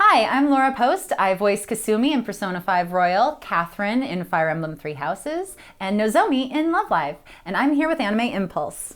Hi, I'm Laura Post. I voice Kasumi in Persona 5 Royal, Catherine in Fire Emblem Three Houses, and Nozomi in Love Live. And I'm here with Anime Impulse.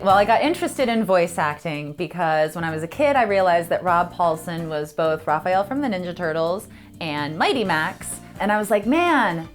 Well, I got interested in voice acting because when I was a kid, I realized that Rob Paulsen was both Raphael from the Ninja Turtles and Mighty Max. And I was like, man,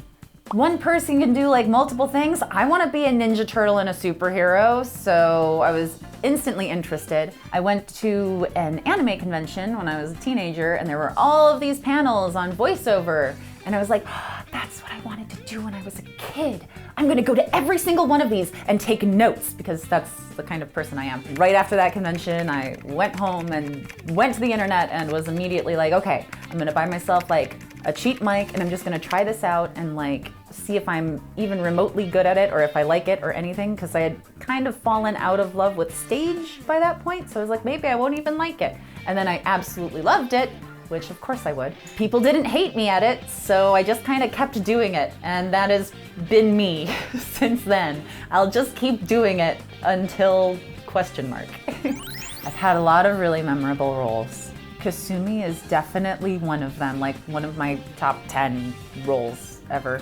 one person can do like multiple things. I want to be a Ninja Turtle and a superhero. So I was instantly interested. I went to an anime convention when I was a teenager and there were all of these panels on voiceover. And I was like, oh, that's what I wanted to do when I was a kid. I'm gonna go to every single one of these and take notes because that's the kind of person I am. Right after that convention, I went home and went to the internet and was immediately like, okay, I'm gonna buy myself like a cheap mic and I'm just gonna try this out and like see if I'm even remotely good at it or if I like it or anything, because I had kind of fallen out of love with stage by that point. So I was like, maybe I won't even like it. And then I absolutely loved it, which of course I would. People didn't hate me at it, so I just kind of kept doing it. And that has been me since then. I'll just keep doing it until question mark. I've had a lot of really memorable roles. Kasumi is definitely one of them, like one of my top 10 roles ever.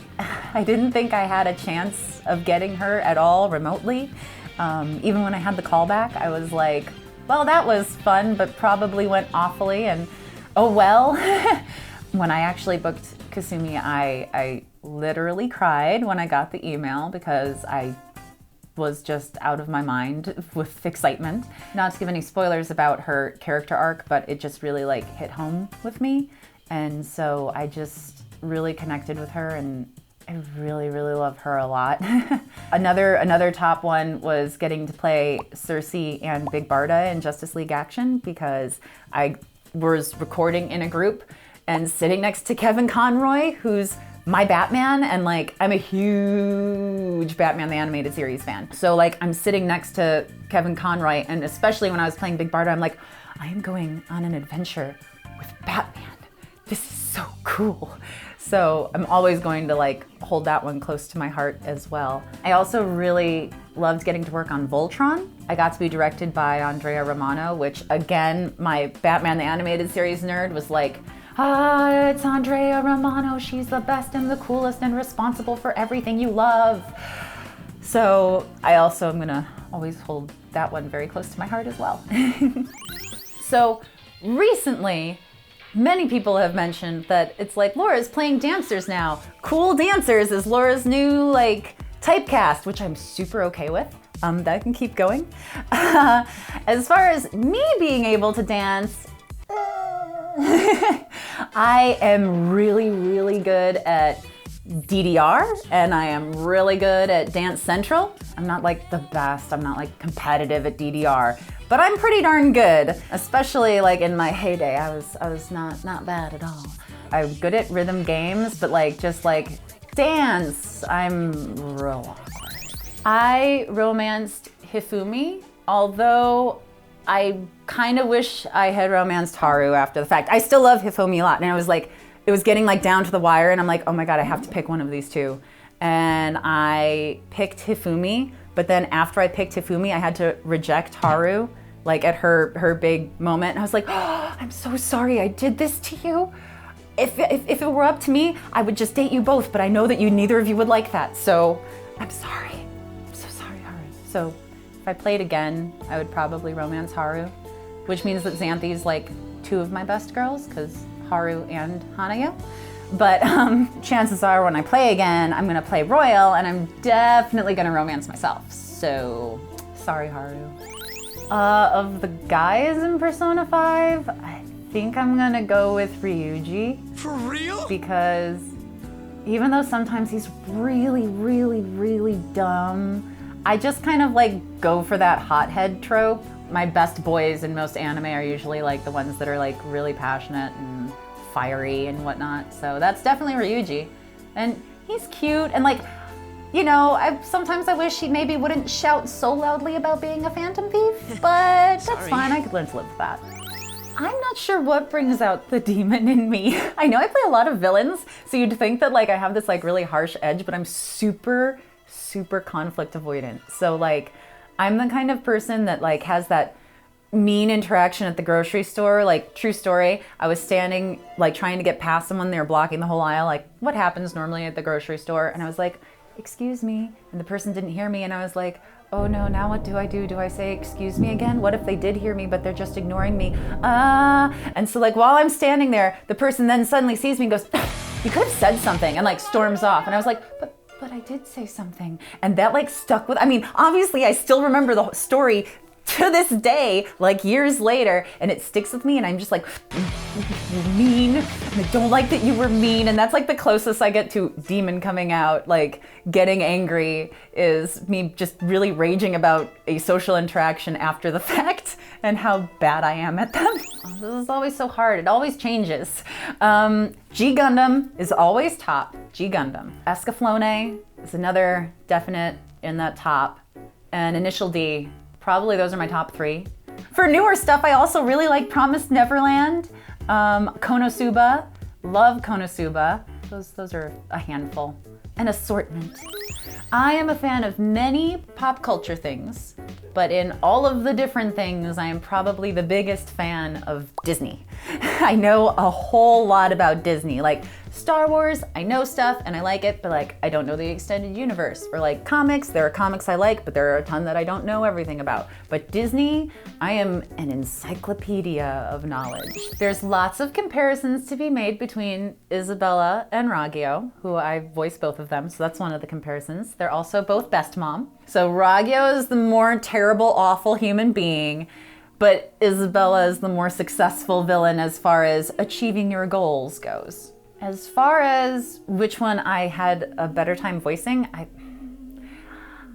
I didn't think I had a chance of getting her at all remotely. Even when I had the callback, I was like, well, that was fun, but probably went awfully, and oh well. When I actually booked Kasumi, I literally cried when I got the email because I was just out of my mind with excitement. Not to give any spoilers about her character arc, but it just really like hit home with me. And so I just really connected with her and I really, really love her a lot. Another top one was getting to play Cersei and Big Barda in Justice League Action because I was recording in a group and sitting next to Kevin Conroy, who's my Batman, and like I'm a huge Batman the Animated Series fan. So like I'm sitting next to Kevin Conroy, and especially when I was playing Big Barda, I'm like, I am going on an adventure with Batman. This is so cool. So I'm always going to like hold that one close to my heart as well. I also really loved getting to work on Voltron. I got to be directed by Andrea Romano, which again, my Batman the Animated Series nerd was like, it's Andrea Romano. She's the best and the coolest and responsible for everything you love. So I also am gonna always hold that one very close to my heart as well. So recently, many people have mentioned that it's like Laura's playing dancers now. Cool dancers is Laura's new like typecast, which I'm super okay with. That can keep going. As far as me being able to dance, I am really, really good at DDR and I am really good at Dance Central. I'm not like the best, I'm not like competitive at DDR, but I'm pretty darn good, especially like in my heyday. I was not bad at all. I'm good at rhythm games, but like just like dance, I'm real awkward. I romanced Hifumi, although I kind of wish I had romanced Haru after the fact. I still love Hifumi a lot, and I was like, it was getting like down to the wire, and I'm like, oh my god, I have to pick one of these two. And I picked Hifumi, but then after I picked Hifumi, I had to reject Haru, like at her big moment. And I was like, oh, I'm so sorry I did this to you. If it were up to me, I would just date you both, but I know that neither of you would like that. So I'm sorry. I'm so sorry, Haru. So if I played again, I would probably romance Haru, which means that Xanthi's like two of my best girls, because Haru and Hanayo. But chances are when I play again, I'm gonna play Royal and I'm definitely gonna romance myself. So, sorry Haru. Of the guys in Persona 5, I think I'm gonna go with Ryuji. For real? Because even though sometimes he's really, really, really dumb, I just kind of like go for that hothead trope. My best boys in most anime are usually like the ones that are like really passionate and fiery and whatnot. So that's definitely Ryuji. And he's cute and like, you know, sometimes I wish he maybe wouldn't shout so loudly about being a phantom thief, but that's fine, I could learn to live with that. I'm not sure what brings out the demon in me. I know I play a lot of villains, so you'd think that like I have this like really harsh edge, but I'm super super conflict avoidant. So like, I'm the kind of person that like has that mean interaction at the grocery store. Like, true story, I was standing like trying to get past someone, they were blocking the whole aisle, like what happens normally at the grocery store, and I was like, excuse me, and the person didn't hear me, and I was like, oh no, now what do I do? Do I say excuse me again? What if they did hear me but they're just ignoring me? And so like while I'm standing there, the person then suddenly sees me and goes, you could have said something, and like storms off, and I was like, but I did say something. And that like stuck with, I mean, obviously I still remember the story to this day, like years later, and it sticks with me, and I'm just like, you're mean, and I don't like that you were mean. And that's like the closest I get to demon coming out. Like, getting angry is me just really raging about a social interaction after the fact and how bad I am at them. This is always so hard, it always changes. G Gundam is always top. G Gundam. Escaflowne is another definite in that top, and Initial D. Probably those are my top 3. For newer stuff, I also really like Promised Neverland, Konosuba, love Konosuba. Those are a handful. An assortment. I am a fan of many pop culture things, but in all of the different things, I am probably the biggest fan of Disney. I know a whole lot about Disney. Like Star Wars, I know stuff and I like it, but like I don't know the extended universe. Or like comics, there are comics I like, but there are a ton that I don't know everything about. But Disney, I am an encyclopedia of knowledge. There's lots of comparisons to be made between Isabella and Wragge, who I voice both of them, so that's one of the comparisons. They're also both best mom. So Wragge is the more terrible, awful human being, but Isabella is the more successful villain as far as achieving your goals goes. As far as which one I had a better time voicing,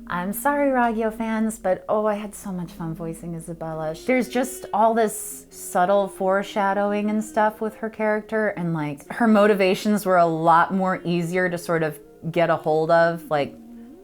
I'm sorry, Wragge fans, but oh, I had so much fun voicing Isabella. There's just all this subtle foreshadowing and stuff with her character, and like her motivations were a lot more easier to sort of get a hold of. Like,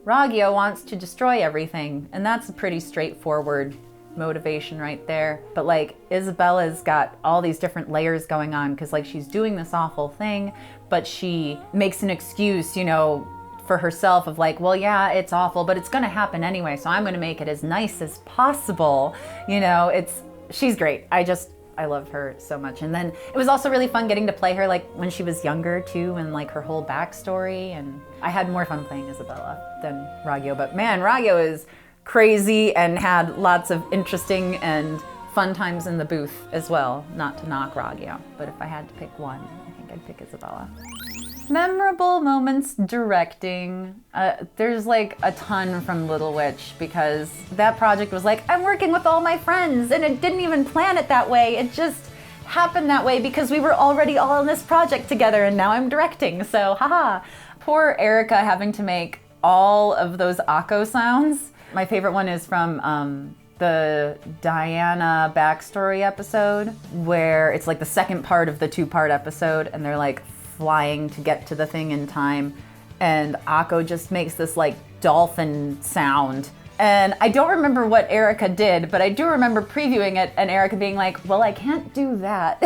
Wragge wants to destroy everything, and that's a pretty straightforward motivation right there. But like, Isabella's got all these different layers going on, because like she's doing this awful thing, but she makes an excuse, you know, for herself of like, well, yeah, it's awful, but it's gonna happen anyway, so I'm gonna make it as nice as possible. You know, she's great. I love her so much. And then it was also really fun getting to play her like when she was younger too, and like her whole backstory. And I had more fun playing Isabella than Wragge, but man, Wragge is crazy and had lots of interesting and fun times in the booth as well. Not to knock Wragge, but if I had to pick one, I think I'd pick Isabella. Memorable moments directing. There's like a ton from Little Witch, because that project was like, I'm working with all my friends, and it didn't even plan it that way. It just happened that way because we were already all in this project together, and now I'm directing, so haha. Poor Erica having to make all of those Akko sounds. My favorite one is from the Diana backstory episode, where it's like the second part of the 2-part episode, and they're like flying to get to the thing in time, and Akko just makes this like dolphin sound. And I don't remember what Erica did, but I do remember previewing it and Erica being like, well, I can't do that.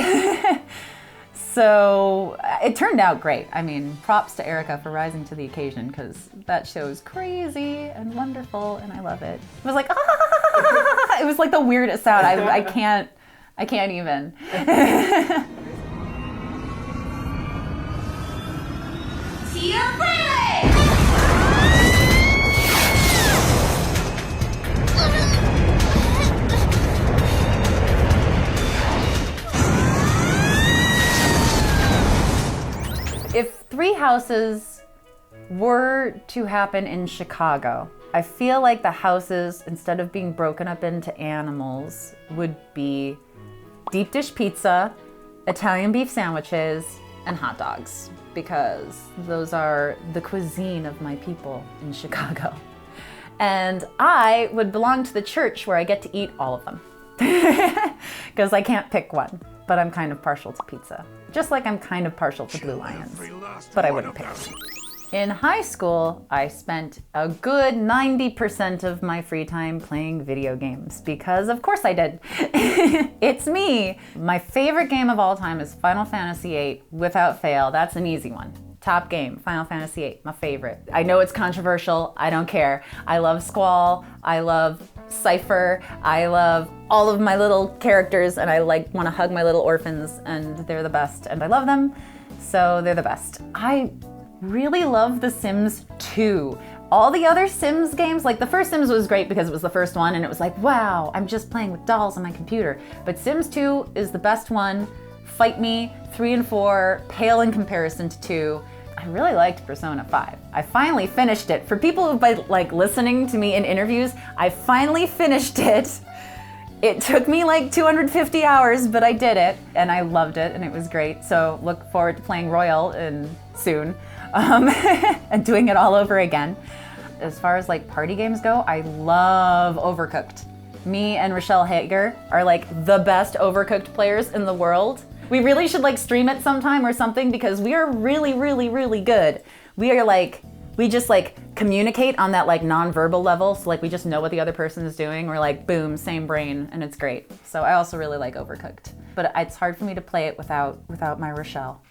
So it turned out great. I mean, props to Erica for rising to the occasion, because that show's crazy and wonderful, and I love it. It was like, ah! It was like the weirdest sound. I can't even. If Three Houses were to happen in Chicago, I feel like the houses, instead of being broken up into animals, would be deep dish pizza, Italian beef sandwiches, and hot dogs, because those are the cuisine of my people in Chicago. And I would belong to the church where I get to eat all of them, because I can't pick one, but I'm kind of partial to pizza. Just like I'm kind of partial to Blue Lions, but I wouldn't pick them. In high school, I spent a good 90% of my free time playing video games, because of course I did. It's me. My favorite game of all time is Final Fantasy VIII, without fail. That's an easy one. top game, Final Fantasy VIII, my favorite. I know it's controversial, I don't care. I love Squall, I love Cypher, I love all of my little characters, and I like want to hug my little orphans, and they're the best, and I love them, so they're the best. I really love The Sims 2. All the other Sims games, like the first Sims was great because it was the first one and it was like, wow, I'm just playing with dolls on my computer. But Sims 2 is the best one. Fight Me, 3 and 4, pale in comparison to 2. I really liked Persona 5. I finally finished it. For people who've been like listening to me in interviews, I finally finished it. It took me like 250 hours, but I did it and I loved it and it was great. So look forward to playing Royal soon. And doing it all over again. As far as like party games go, I love Overcooked. Me and Rochelle Hager are like the best Overcooked players in the world. We really should like stream it sometime or something because we are really, really, really good. We just like communicate on that like non-verbal level. So like we just know what the other person is doing. We're like, boom, same brain, and it's great. So I also really like Overcooked. But it's hard for me to play it without my Rochelle.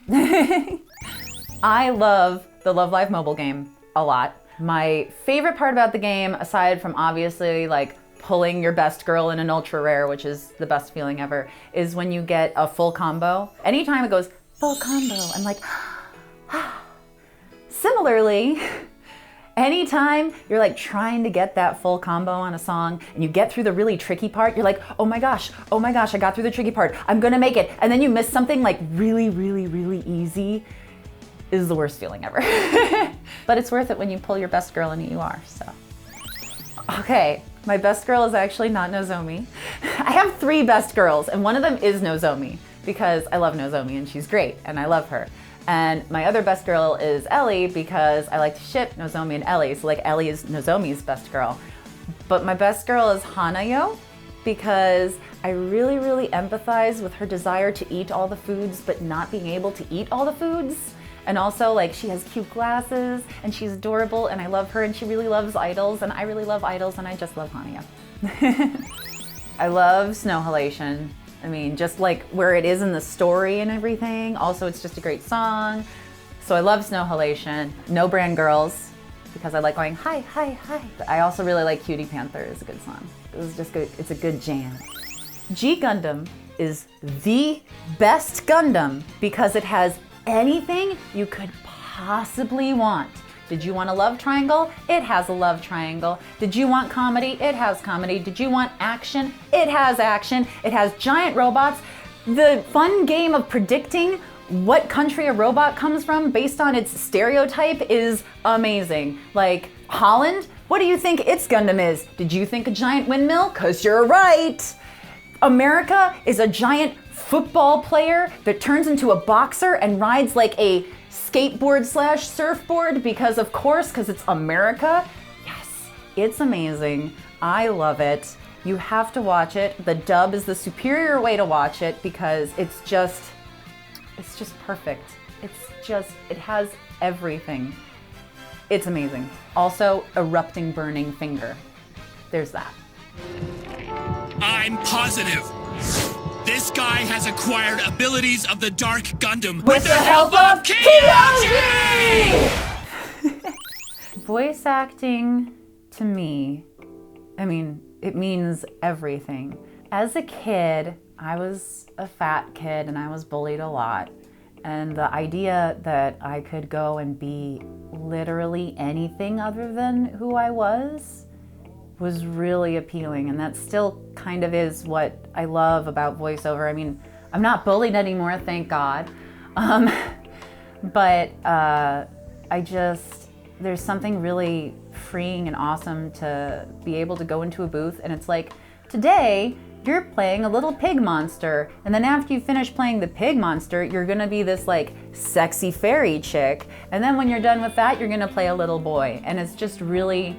I love the Love Live mobile game a lot. My favorite part about the game, aside from obviously like pulling your best girl in an ultra rare, which is the best feeling ever, is when you get a full combo. Anytime it goes full combo, I'm like, Similarly, anytime you're like trying to get that full combo on a song and you get through the really tricky part, you're like, oh my gosh, I got through the tricky part. I'm gonna make it. And then you miss something like really, really, really easy. Is the worst feeling ever. But it's worth it when you pull your best girl in a UR, so. Okay, my best girl is actually not Nozomi. I have 3 best girls, and one of them is Nozomi, because I love Nozomi and she's great, and I love her. And my other best girl is Ellie, because I like to ship Nozomi and Ellie, so like Ellie is Nozomi's best girl. But my best girl is Hanayo, because I really, really empathize with her desire to eat all the foods, but not being able to eat all the foods. And also, like, she has cute glasses, and she's adorable, and I love her, and she really loves idols, and I really love idols, and I just love Hania. I love Snow Halation. I mean, just like where it is in the story and everything. Also, it's just a great song. So I love Snow Halation. No Brand Girls, because I like going, hi, hi, hi. But I also really like Cutie Panther. It's a good song. It's just good. It's a good jam. G Gundam is the best Gundam because it has anything you could possibly want. Did you want a love triangle? It has a love triangle. Did you want comedy? It has comedy. Did you want action? It has action. It has giant robots. The fun game of predicting what country a robot comes from based on its stereotype is amazing. Like, Holland? What do you think its Gundam is? Did you think a giant windmill? 'Cause you're right. America is a giant football player that turns into a boxer and rides like a skateboard/surfboard because it's America. Yes, it's amazing. I love it. You have to watch it. The dub is the superior way to watch it because it's just perfect. It has everything. It's amazing. Also, erupting burning finger. There's that. I'm positive. This guy has acquired abilities of the Dark Gundam with the help of Kyoji! Voice acting, to me, I mean, it means everything. As a kid, I was a fat kid and I was bullied a lot. And the idea that I could go and be literally anything other than who I was really appealing, and that still kind of is what I love about voiceover. I mean, I'm not bullied anymore, thank God. But there's something really freeing and awesome to be able to go into a booth and it's like, today you're playing a little pig monster, and then after you finish playing the pig monster, you're gonna be this like sexy fairy chick, and then when you're done with that, you're gonna play a little boy, and it's just really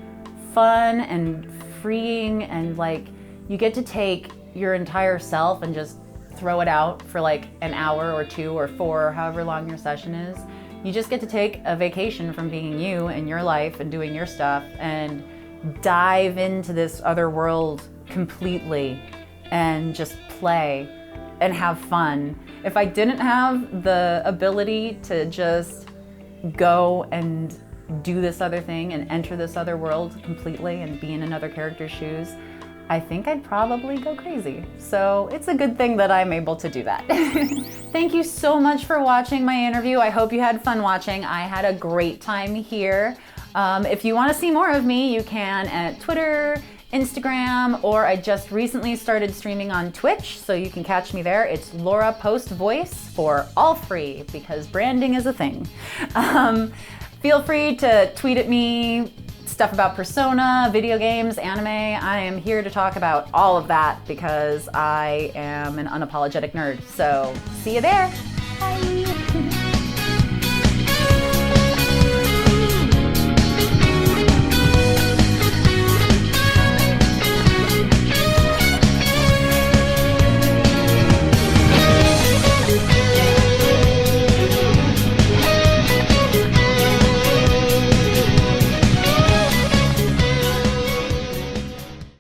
fun and freeing, and like you get to take your entire self and just throw it out for like an hour or 2 or 4 or however long your session is. You just get to take a vacation from being you and your life and doing your stuff and dive into this other world completely and just play and have fun. If I didn't have the ability to just go and do this other thing and enter this other world completely and be in another character's shoes, I think I'd probably go crazy. So it's a good thing that I'm able to do that. Thank you so much for watching my interview. I hope you had fun watching. I had a great time here. If you want to see more of me, you can at Twitter, Instagram, or I just recently started streaming on Twitch, so you can catch me there. It's Laura Post Voice for all free, because branding is a thing. Feel free to tweet at me stuff about Persona, video games, anime. I am here to talk about all of that because I am an unapologetic nerd. So see you there.